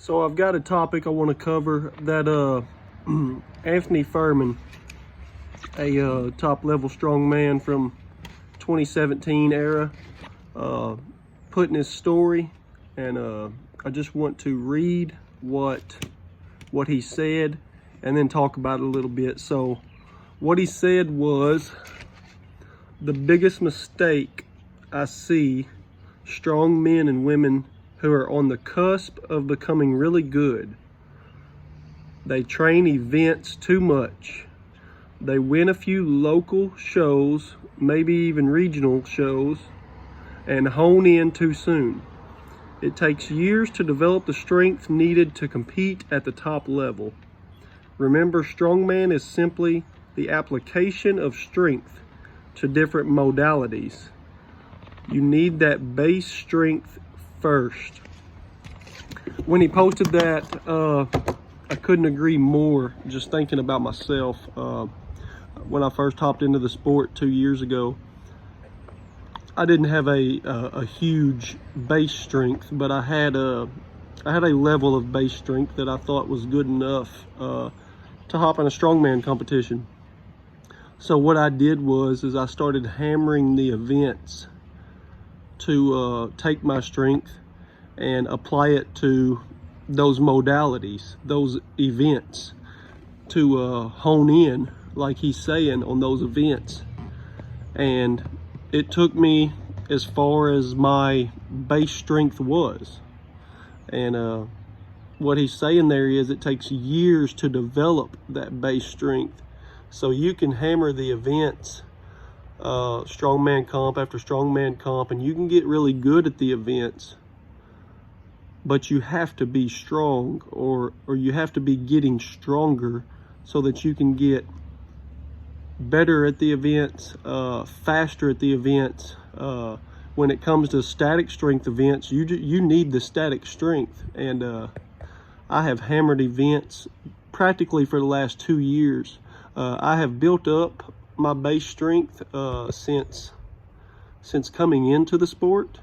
So I've got a topic I want to cover that Anthony Furhman, a top level strongman from 2017 era, put in his story, and I just want to read what he said and then talk about it a little bit. So what he said was, the biggest mistake I see strong men and women who are on the cusp of becoming really good. They train events too much. They win a few local shows, maybe even regional shows, and hone in too soon. It takes years to develop the strength needed to compete at the top level. Remember, strongman is simply the application of strength to different modalities. You need that base strength first. When he posted that, I couldn't agree more. Just thinking about myself, when I first hopped into the sport 2 years ago, I didn't have a huge base strength, but I had a level of base strength that I thought was good enough to hop in a strongman competition. So what I did was I started hammering the events to take my strength and apply it to those modalities, those events, to hone in, like he's saying, on those events. And it took me as far as my base strength was. And what he's saying there is it takes years to develop that base strength. So you can hammer the events, strongman comp after strongman comp, and you can get really good at the events, but you have to be strong, or you have to be getting stronger so that you can get better at the events, faster at the events. When it comes to static strength events, you need the static strength. And I have hammered events practically for the last 2 years. I have built up my base strength since coming into the sport,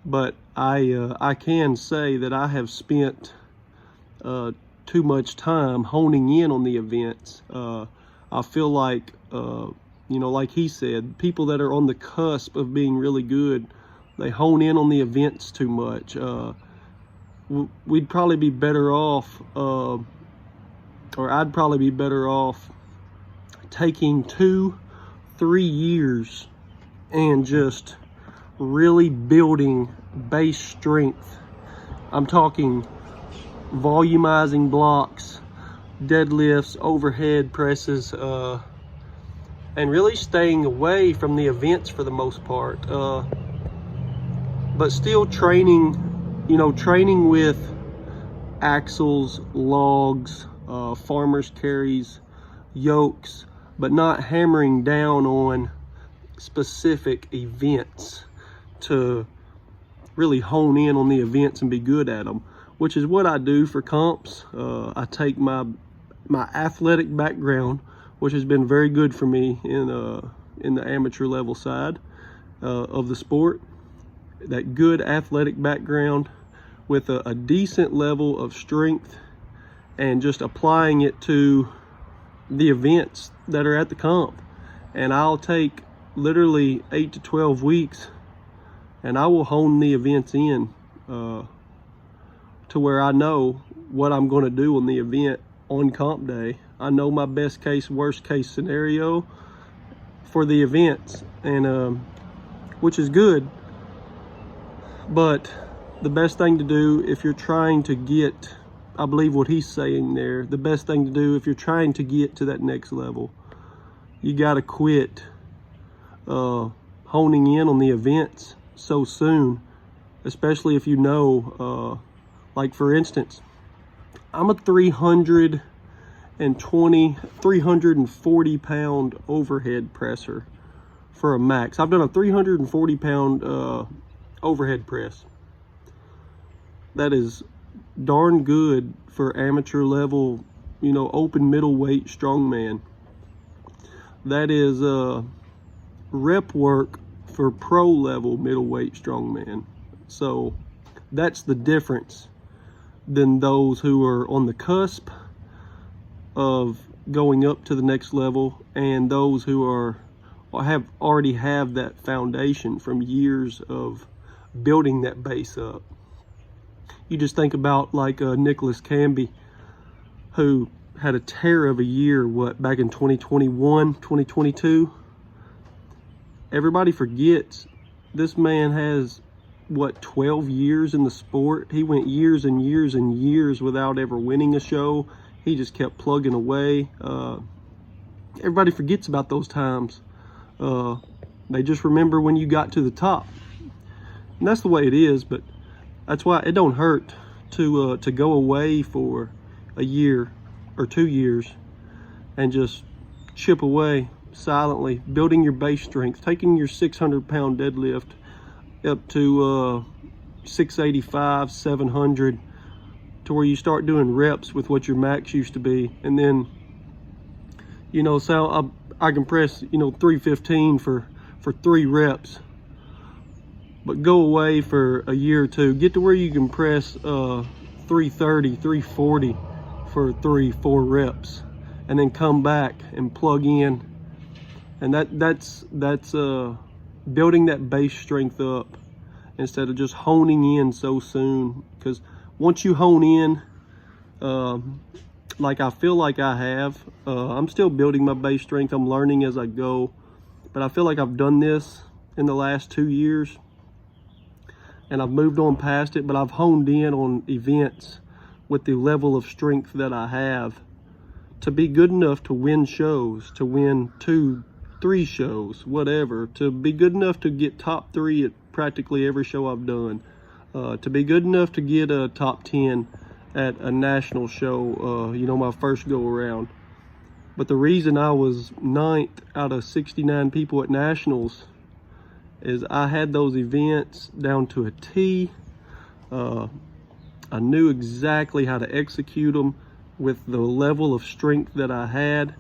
but I can say that I have spent too much time honing in on the events. I feel like, like he said, people that are on the cusp of being really good, they hone in on the events too much. We'd probably be better off, or I'd probably be better off taking 2-3 years and just really building base strength. I'm talking volumizing blocks, deadlifts, overhead presses, and really staying away from the events for the most part, but still training with axles, logs, farmers carries, yokes, but not hammering down on specific events to really hone in on the events and be good at them, which is what I do for comps. I take my athletic background, which has been very good for me in the amateur level side of the sport, that good athletic background with a decent level of strength, and just applying it to the events that are at the comp. And I'll take literally 8 to 12 weeks, and I will hone the events in to where I know what I'm going to do on the event on comp day. I know my best case, worst case scenario for the events, and which is good. But the best thing to do if you're trying to get, I believe what he's saying there, the best thing to do if you're trying to get to that next level, you got to quit honing in on the events so soon, especially if you know, like for instance, I'm a 340 pound overhead presser for a max. I've done a 340 pound overhead press. That is darn good for amateur level, open middleweight strongman. That is rep work for pro level middleweight strongman. So that's the difference than those who are on the cusp of going up to the next level, and those who already have that foundation from years of building that base up. You just think about like Nicholas Camby, who had a tear of a year, back in 2021, 2022. Everybody forgets this man has, 12 years in the sport. He went years and years and years without ever winning a show. He just kept plugging away. Everybody forgets about those times. They just remember when you got to the top. And that's the way it is, but that's why it don't hurt to go away for a year or 2 years and just chip away silently, building your base strength, taking your 600-pound deadlift up to 685, 700, to where you start doing reps with what your max used to be. And then, so I can press, 315 for 3 4 but go away for a year or two, get to where you can press 330, 340 for 3 4 reps, and then come back and plug in. And that's building that base strength up instead of just honing in so soon. Because once you hone in, like I feel like I have, I'm still building my base strength. I'm learning as I go, but I feel like I've done this in the last 2 years and I've moved on past it. But I've honed in on events with the level of strength that I have to be good enough to win shows, to win 2, 3 shows, whatever, to be good enough to get top 3 at practically every show I've done, to be good enough to get a top 10 at a national show, my first go around. But the reason I was 9th out of 69 people at nationals is I had those events down to a T. I knew exactly how to execute them with the level of strength that I had.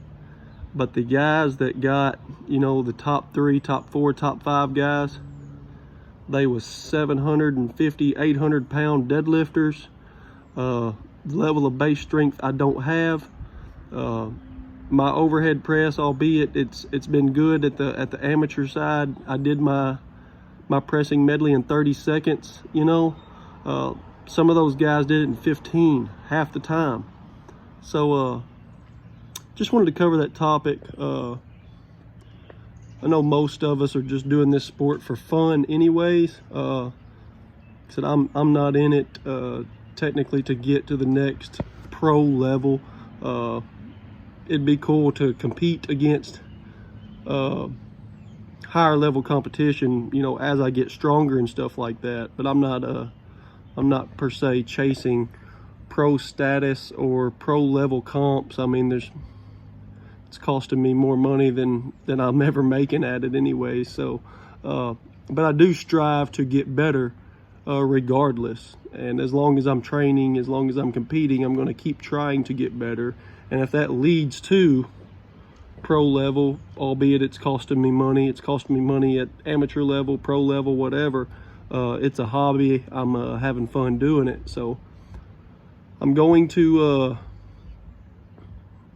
But the guys that got, the top 3, top 4, top 5 guys, they was 750, 800-pound deadlifters. Level of base strength I don't have. My overhead press, albeit it's been good at the amateur side. I did my pressing medley in 30 seconds. Some of those guys did it in 15, half the time. So just wanted to cover that topic. I know most of us are just doing this sport for fun anyways. Said I'm not in it technically to get to the next pro level. It'd be cool to compete against higher level competition, as I get stronger and stuff like that. But I'm not per se chasing pro status or pro level comps. I mean, it's costing me more money than I'm ever making at it anyway. So, but I do strive to get better regardless. And as long as I'm training, as long as I'm competing, I'm going to keep trying to get better. And if that leads to pro level, albeit it's costing me money, it's costing me money at amateur level, pro level, whatever, it's a hobby. I'm having fun doing it. So I'm going to,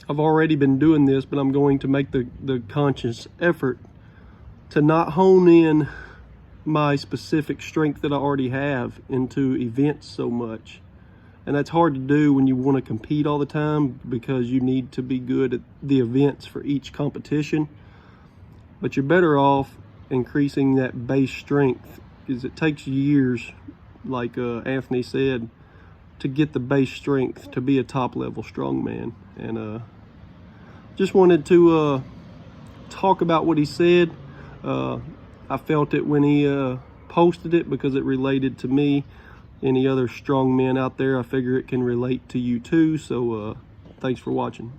I've already been doing this, but I'm going to make the conscious effort to not hone in my specific strength that I already have into events so much. And that's hard to do when you want to compete all the time, because you need to be good at the events for each competition. But you're better off increasing that base strength, because it takes years, like Anthony said, to get the base strength to be a top level strongman. And just wanted to talk about what he said. I felt it when he posted it because it related to me. Any other strong men out there, I figure it can relate to you too. So thanks for watching.